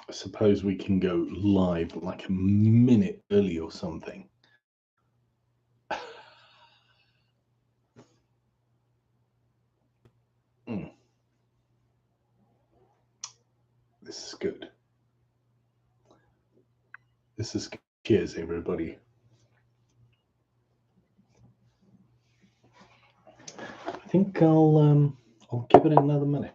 I suppose we can go live like a minute early or something. This is good. This is good. Cheers, everybody. I think I'll give it another minute.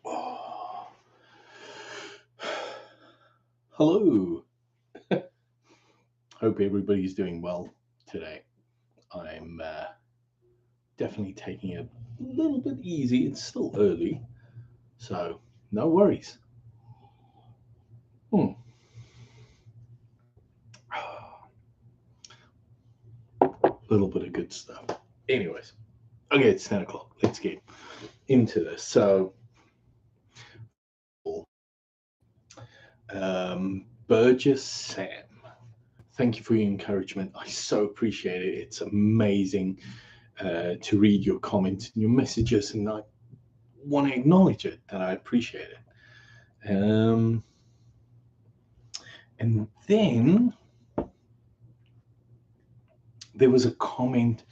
Oh. Hello. Hope everybody's doing well today. I'm definitely taking it a little bit easy. It's still early, so no worries. A little bit of good stuff. Anyways, okay, it's 10 o'clock. Let's get into this. So, Burgess Sam, thank you for your encouragement. I so appreciate it. It's amazing to read your comments and your messages, and I want to acknowledge it, that I appreciate it. And then there was a comment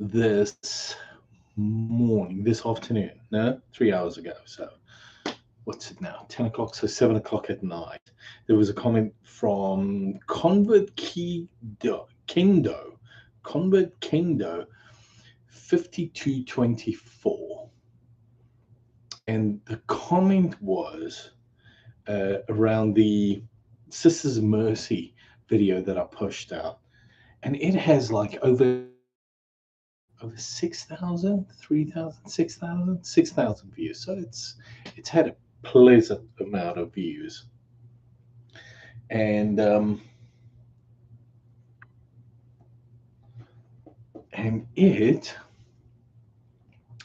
this afternoon, no, 3 hours ago. So what's it now? 10 o'clock, so 7 o'clock at night. There was a comment from Convert Kendo 5224. And the comment was around the Sisters of Mercy video that I pushed out. And it has like over 6,000, 3,000, 6,000, 6,000 views. So it's had a pleasant amount of views. And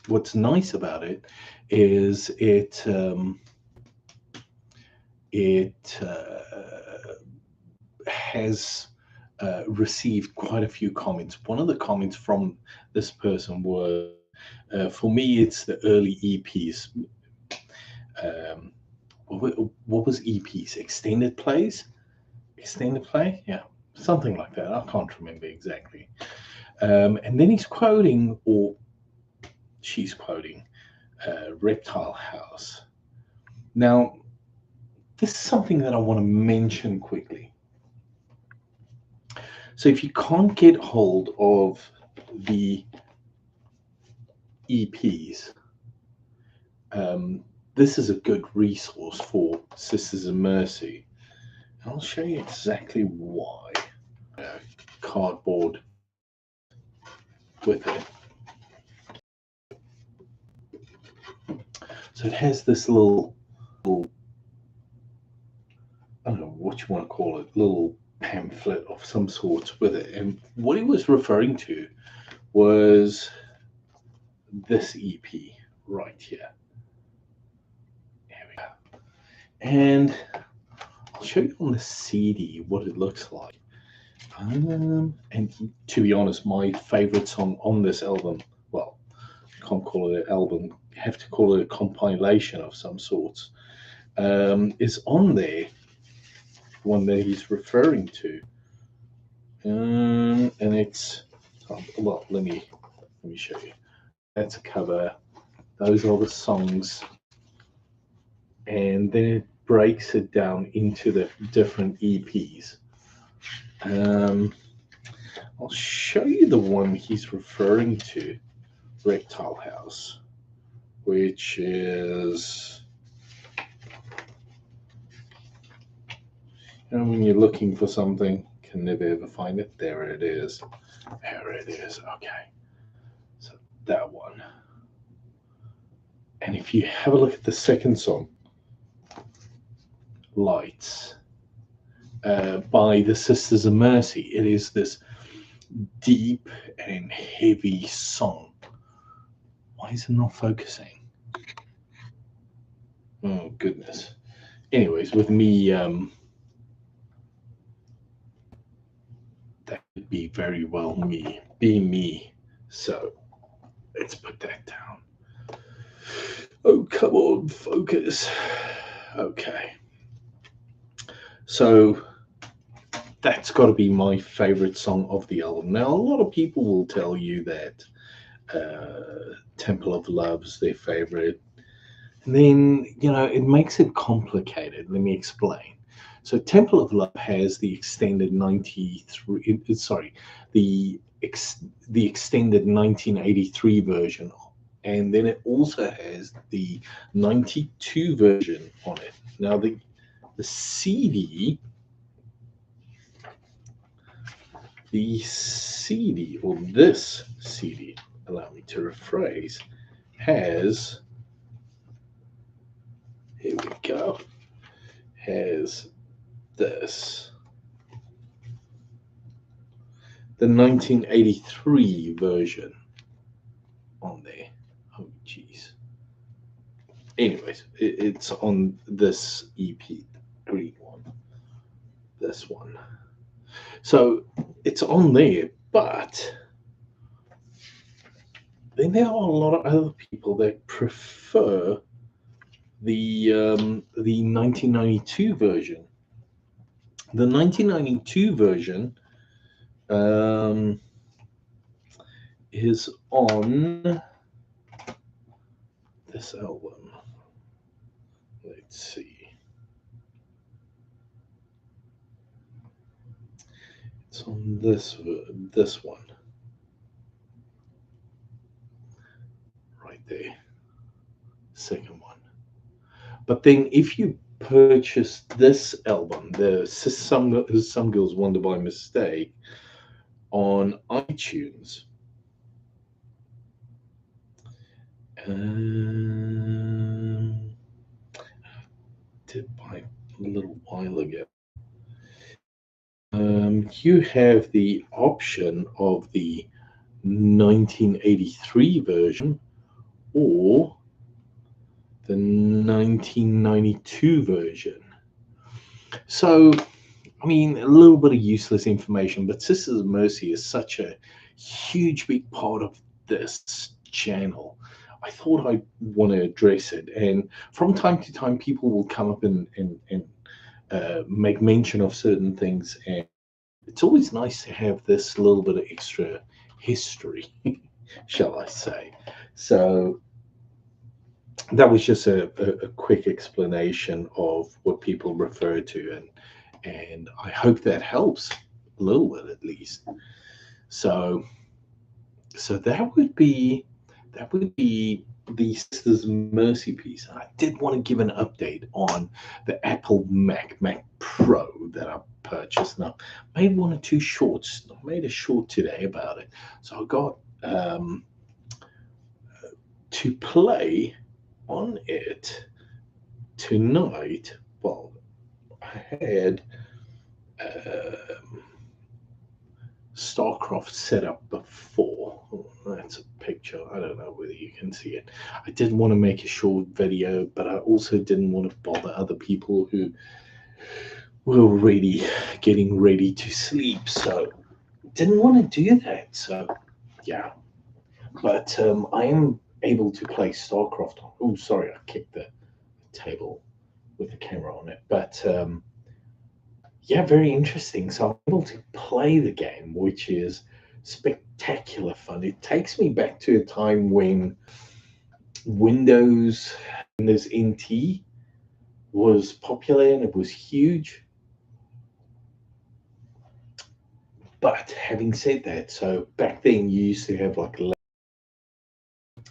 what's nice about it is it has received quite a few comments. One of the comments from this person was, for me, it's the early EPs. What was EPs? Extended plays? Extended play? Yeah, something like that. I can't remember exactly. And then he's quoting, or she's quoting, Reptile House. Now, this is something that I want to mention quickly. So if you can't get hold of the EPs, this is a good resource for Sisters of Mercy. I'll show you exactly why. Cardboard with it. So it has this little, I don't know what you want to call it, little pamphlet of some sort with it. And what he was referring to was this EP right here. There we go. And I'll show you on the CD what it looks like. And to be honest, my favorite song on this album, well, can't call it an album, have to call it a compilation of some sorts, is on there, one that he's referring to. And it's, well, let me show you. That's a cover. Those are the songs. And then it breaks it down into the different EPs. I'll show you the one he's referring to, Reptile House, which is, when you're looking for something, can never ever find it. There it is. There it is. Okay. So that one. And if you have a look at the second song, Lights, by the Sisters of Mercy, it is this deep and heavy song. Why is it not focusing? Oh goodness. Anyways, with me, that could be very well me, be me. So let's put that down. Oh, come on, focus. Okay. So that's got to be my favorite song of the album. Now, a lot of people will tell you that Temple of Love's their favorite. And then, it makes it complicated. Let me explain. So, Temple of Love has the extended 93, sorry, the extended 1983 version. And then it also has the 92 version on it. Now, the CD, or this CD, allow me to rephrase, has, here we go, has this, the 1983 version on there. Oh, jeez. Anyways, it's on this EP, green one, this one. So it's on there, but then there are a lot of other people that prefer the 1992 version. The 1992 version is on this album. Let's see. It's on this one right there, second one. But then if you purchase this album, the Some Girls Wonder by Mistake, on iTunes, um, did buy a little while ago. You have the option of the 1983 version or the 1992 version. So, I mean, a little bit of useless information, but Sisters of Mercy is such a huge, big part of this channel. I thought I'd want to address it. And from time to time, people will come up and make mention of certain things. And it's always nice to have this little bit of extra history, shall I say. So that was just a quick explanation of what people refer to, and I hope that helps a little bit at least. So that would be the Sisters Mercy piece. I did want to give an update on the Apple Mac Pro that I purchased. Now, made one or two shorts. I made a short today about it. So I got to play on it tonight. Well, I had StarCraft set up before. Oh, that's a picture. I don't know whether you can see it. I didn't want to make a short video, but I also didn't want to bother other people who were already getting ready to sleep. So didn't want to do that. So yeah, but I am able to play StarCraft. Oh, sorry, I kicked the table with the camera on it. But yeah, very interesting. So I'm able to play the game, which is spectacular fun. It takes me back to a time when Windows NT was popular and it was huge. But having said that, so back then you used to have like,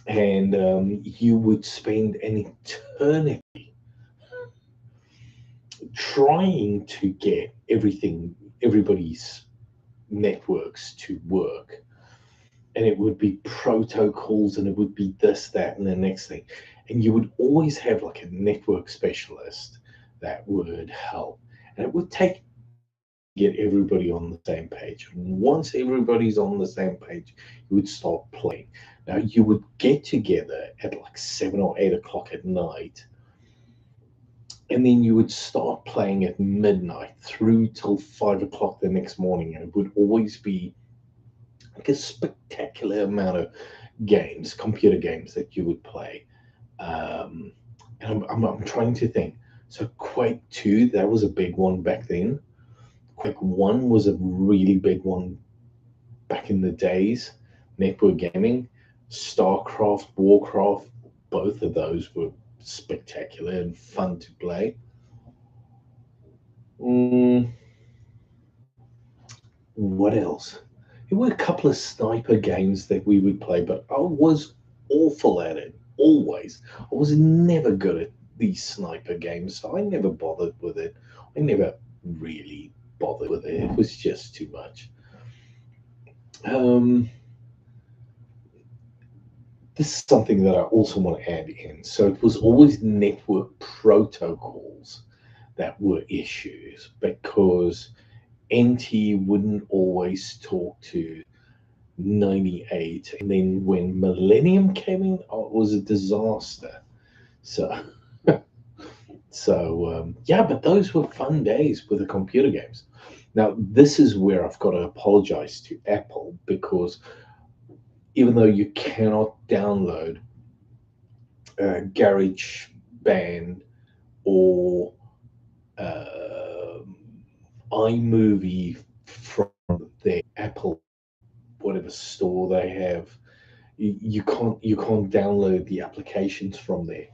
and you would spend an eternity trying to get everybody's networks to work, and it would be protocols and it would be this, that, and the next thing, and you would always have like a network specialist that would help, and it would take get everybody on the same page. And once everybody's on the same page, you would start playing. Now you would get together at like 7 or 8 o'clock at night, and then you would start playing at midnight through till 5 o'clock the next morning, and it would always be like a spectacular amount of games, computer games that you would play. Um, and I'm trying to think. So Quake 2, that was a big one back then. Quake 1 was a really big one back in the days. Network gaming, StarCraft, Warcraft, both of those were spectacular and fun to play. Mm, what else? There were a couple of sniper games that we would play, but I was awful at it, always. I was never good at these sniper games, so I never bothered with it. I never really bothered with it. It was just too much. Um, this is something that I also want to add in. So it was always network protocols that were issues because NT wouldn't always talk to 98, and then when Millennium came in, oh, it was a disaster. So yeah, but those were fun days with the computer games. Now this is where I've got to apologize to Apple, because even though you cannot download GarageBand or um iMovie from their Apple whatever store they have, you can't download the applications from there.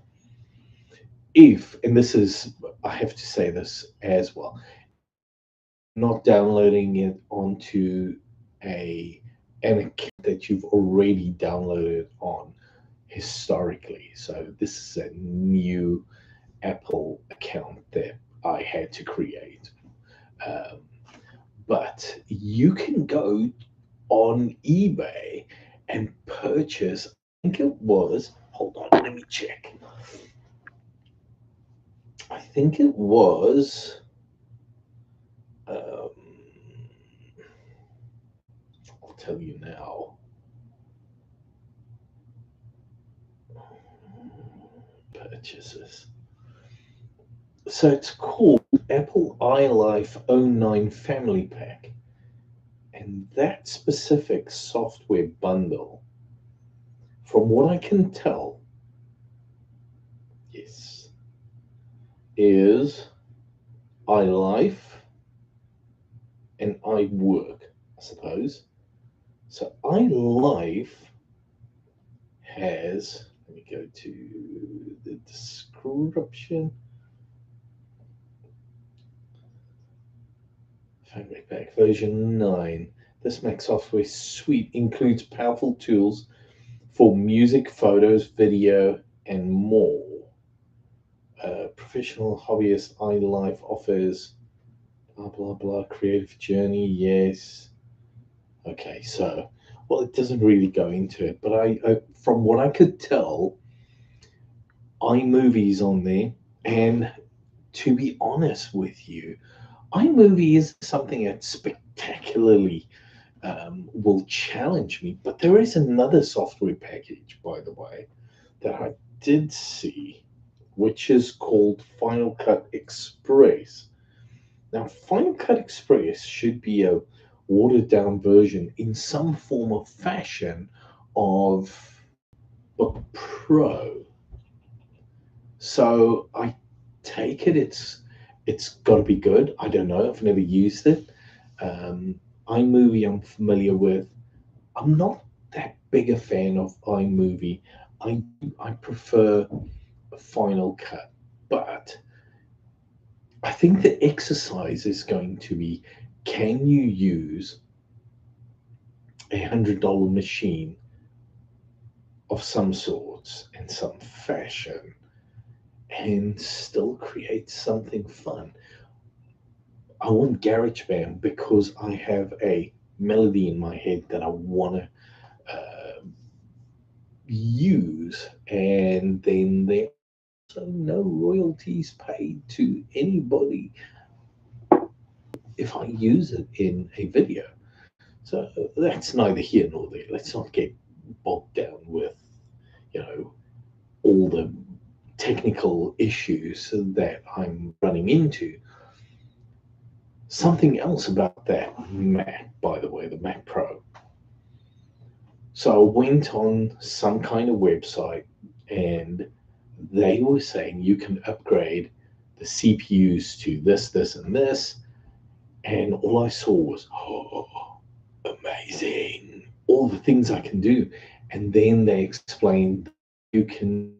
If, and this is, I have to say this as well, not downloading it onto a an account that you've already downloaded on historically. So this is a new Apple account that I had to create. Um, but you can go on eBay and purchase, I think it was, hold on, let me check. I think it was, um, I'll tell you now, purchases. So it's called Apple iLife '09 Family Pack. And that specific software bundle, from what I can tell, yes, is iLife and iWork, I suppose. So iLife has, let me go to the description. Family Pack version 9. This Mac software suite includes powerful tools for music, photos, video, and more. Professional hobbyist iLife offers blah blah blah creative journey. Yes. Okay, so well, it doesn't really go into it, but I from what I could tell, iMovie's on there, and to be honest with you, iMovie is something that spectacularly will challenge me. But there is another software package, by the way, that I did see, which is called Final Cut Express. Now, Final Cut Express should be a watered down version in some form of fashion of Book Pro. So I take it it's got to be good. I don't know. I've never used it. iMovie I'm familiar with. I'm not that big a fan of iMovie. I prefer Final Cut, but I think the exercise is going to be: can you use $100 machine of some sorts in some fashion and still create something fun? I want GarageBand because I have a melody in my head that I want to use, and then there are no royalties paid to anybody if I use it in a video. So that's neither here nor there. Let's not get bogged down with, you know, all the technical issues that I'm running into. Something else about that Mac, by the way, the Mac Pro. So I went on some kind of website and they were saying you can upgrade the CPUs to this, this, and this. And all I saw was, oh, amazing, all the things I can do. And then they explained you can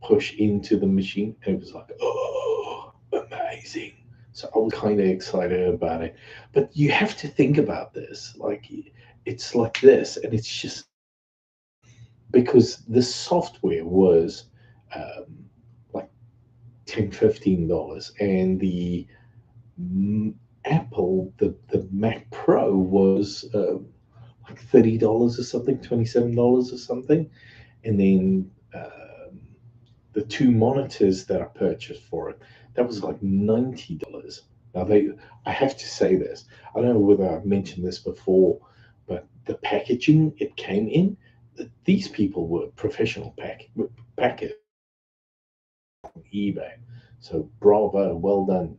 push into the machine. And it was like, oh, amazing. So I was kind of excited about it. But you have to think about this. Like, it's like this, and it's just because the software was like $10, $15, and the Apple, the Mac Pro was like $30 or something, $27 or something, and then the two monitors that I purchased for it, that was like $90. Now I have to say this. I don't know whether I've mentioned this before, but the packaging it came in, these people were professional packers on eBay. So bravo, well done.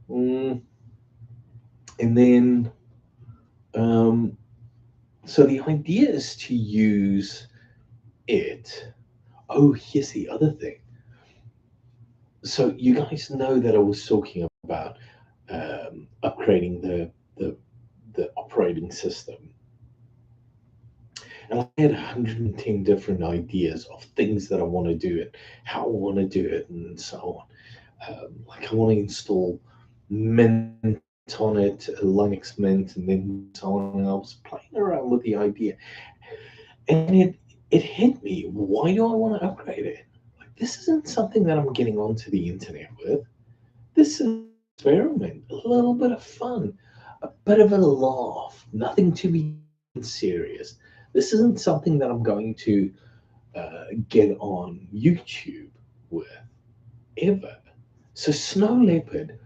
And then, um, so the idea is to use it. Oh, here's the other thing. So you guys know that I was talking about upgrading the operating system, and I had 110 different ideas of things that I want to do and how I want to do it, and so on. Like I want to install Mint on it, Linux Mint, and then so on. And I was playing around with the idea, and it hit me. Why do I want to upgrade it? Like this isn't something that I'm getting onto the internet with. This is an experiment, a little bit of fun, a bit of a laugh, nothing to be serious. This isn't something that I'm going to get on YouTube with ever. So Snow Leopard,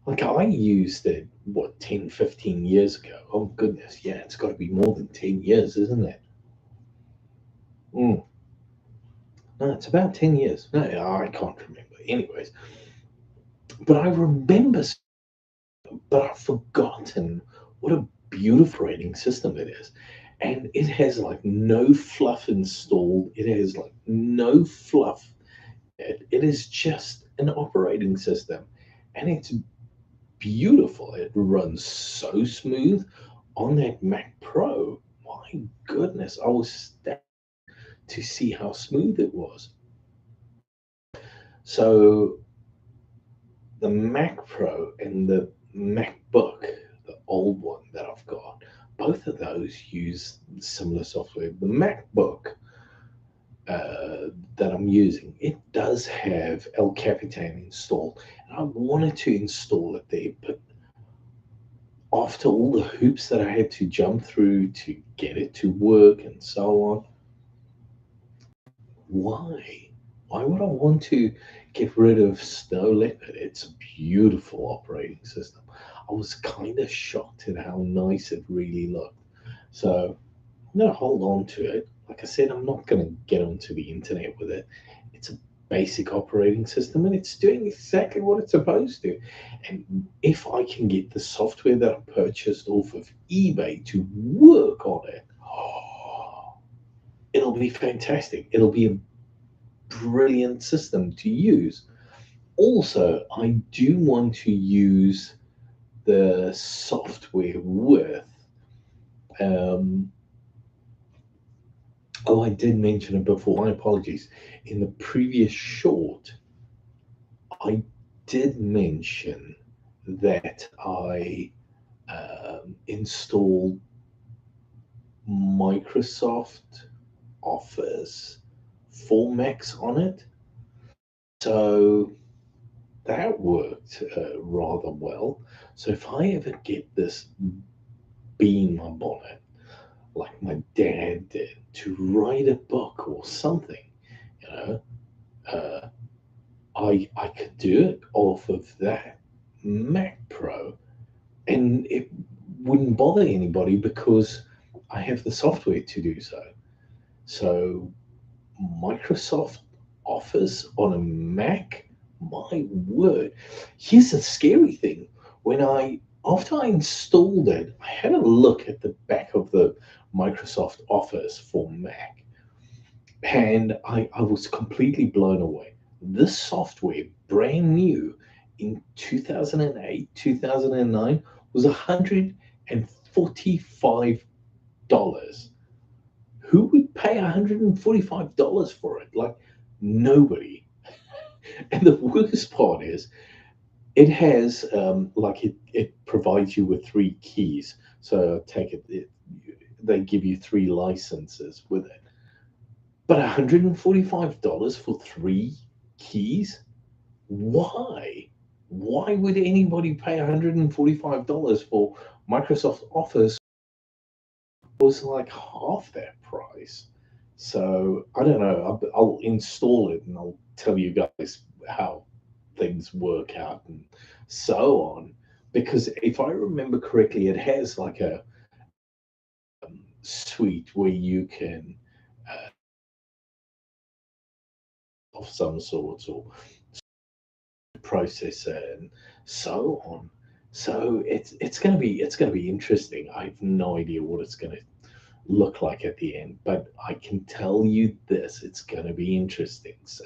like I used it, what, 10, 15 years ago? Oh, goodness, yeah, it's got to be more than 10 years, isn't it? Mm. No, it's about 10 years. No, I can't remember. Anyways, but I remember, but I've forgotten what a beautiful rating system it is. And it has like no fluff installed. It has like no fluff. It is just an operating system. And it's beautiful. It runs so smooth on that Mac Pro. My goodness, I was stunned to see how smooth it was. So the Mac Pro and the MacBook, the old one that I've got, both of those use similar software. The MacBook that I'm using, it does have El Capitan installed, and I wanted to install it there, but after all the hoops that I had to jump through to get it to work and so on, why? Why would I want to get rid of Snow Leopard? It's a beautiful operating system. I was kind of shocked at how nice it really looked. So I'm going to hold on to it. Like I said, I'm not going to get onto the internet with it. It's a basic operating system and it's doing exactly what it's supposed to. And if I can get the software that I purchased off of eBay to work on it, oh, it'll be fantastic. It'll be a brilliant system to use. Also, I do want to use the software with. Um, oh, I did mention it before. My apologies. In the previous short, I did mention that I installed Microsoft Office for Macs on it. So that worked rather well. So if I ever get this beam up on it, like my dad did, to write a book or something, you know, uh, I could do it off of that Mac Pro, and it wouldn't bother anybody because I have the software to do so. So Microsoft Office on a Mac, my word. Here's the scary thing. When I After I installed it, I had a look at the back of the Microsoft Office for Mac, and I was completely blown away. This software, brand new in 2008, 2009, was $145. Who would pay $145 for it? Like, nobody. And the worst part is, it has it provides you with three keys. So take they give you three licenses with it. But $145 for three keys? Why? Why would anybody pay $145 for Microsoft Office? Was like half that price. So I don't know. I'll install it and I'll tell you guys how things work out and so on. Because if I remember correctly, it has like a suite where you can of some sort or processor and so on. So it's gonna be interesting. I have no idea what it's gonna look like at the end, but I can tell you this: it's gonna be interesting. So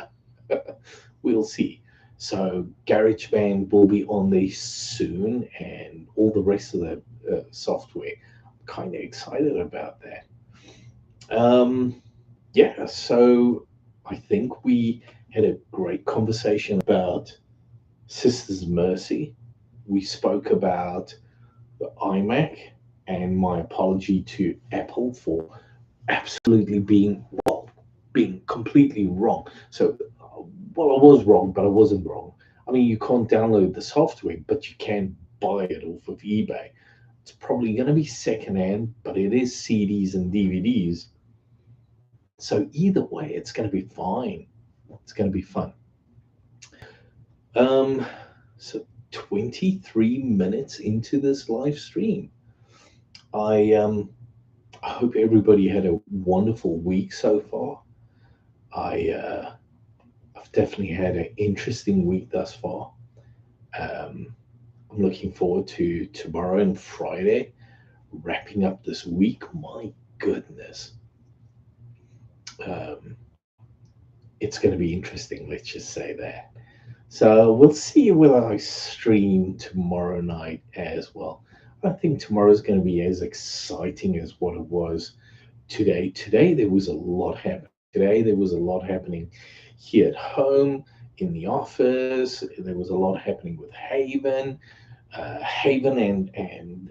we'll see. So GarageBand will be on there soon, and all the rest of the software. I'm kind of excited about that. Yeah, so I think we had a great conversation about Sisters Mercy. We spoke about the iMac and my apology to Apple for absolutely being completely wrong. So, well, I was wrong, but I wasn't wrong. I mean, you can't download the software, but you can buy it off of eBay. It's probably going to be secondhand, but it is CDs and DVDs. So either way, it's going to be fine. It's going to be fun. Um, so 23 minutes into this live stream. I hope everybody had a wonderful week so far. I've definitely had an interesting week thus far. Um, I'm looking forward to tomorrow and Friday, wrapping up this week. My goodness, um, it's going to be interesting. Let's just say that. So we'll see whether I stream tomorrow night as well. I don't think tomorrow's going to be as exciting as what it was today. Today there was a lot happening. Today there was a lot happening here at home, in the office. There was a lot happening with Haven. Haven and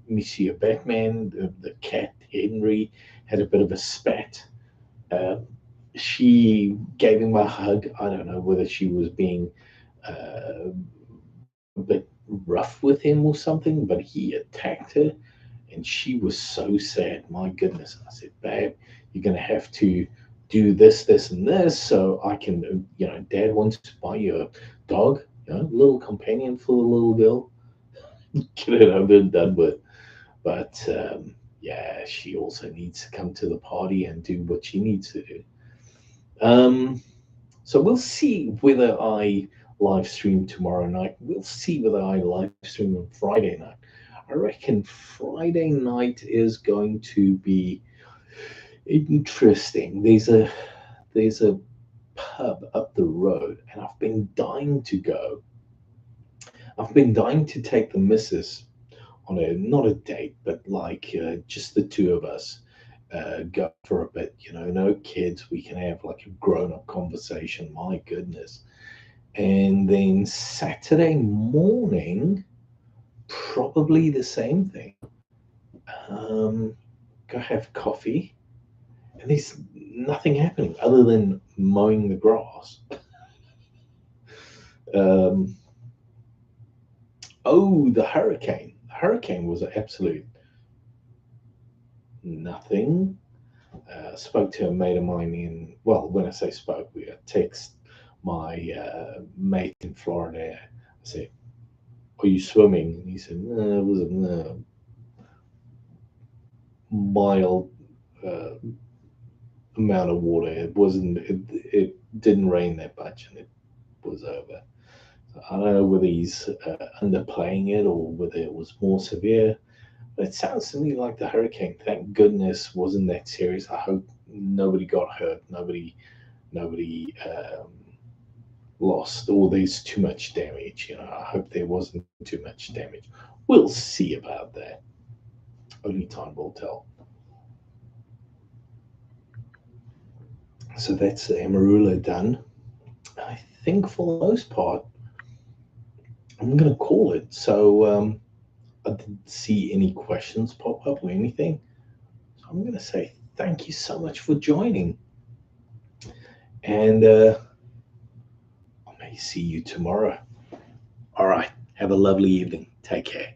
Monsieur Batman, the cat Henry, had a bit of a spat. Uh, she gave him a hug. I don't know whether she was being uh, a bit rough with him or something, but he attacked her, and she was so sad. My goodness. I said, babe, you're going to have to do this, this, and this so I can, Dad wants to buy you a dog, little companion for the little girl. Get it over and done with. But yeah, she also needs to come to the party and do what she needs to do. Um, So we'll see whether I live stream tomorrow night. We'll see whether I live stream on Friday night. I reckon Friday night is going to be interesting. There's a pub up the road, and I've been dying to go. I've been dying to take the missus on a not a date, but like just the two of us. Go for a bit, no kids. We can have like a grown-up conversation. My goodness. And then Saturday morning, probably the same thing. Um, Go have coffee, and there's nothing happening other than mowing the grass. Um, oh, the hurricane. The hurricane was an absolute nothing. Spoke to a mate of mine in, well, when I say spoke, we text my mate in Florida. I said, are you swimming? And he said, no, it was a mild uh, amount of water. It wasn't. It didn't rain that much, and it was over. I don't know whether he's underplaying it or whether it was more severe. But it sounds to me like the hurricane, thank goodness, wasn't that serious. I hope nobody got hurt. Nobody lost, or there's too much damage. I hope there wasn't too much damage. We'll see about that. Only time will tell. So that's the Amarula done. I think for the most part, I'm going to call it. So I didn't see any questions pop up or anything. So I'm going to say thank you so much for joining. And I may see you tomorrow. All right. Have a lovely evening. Take care.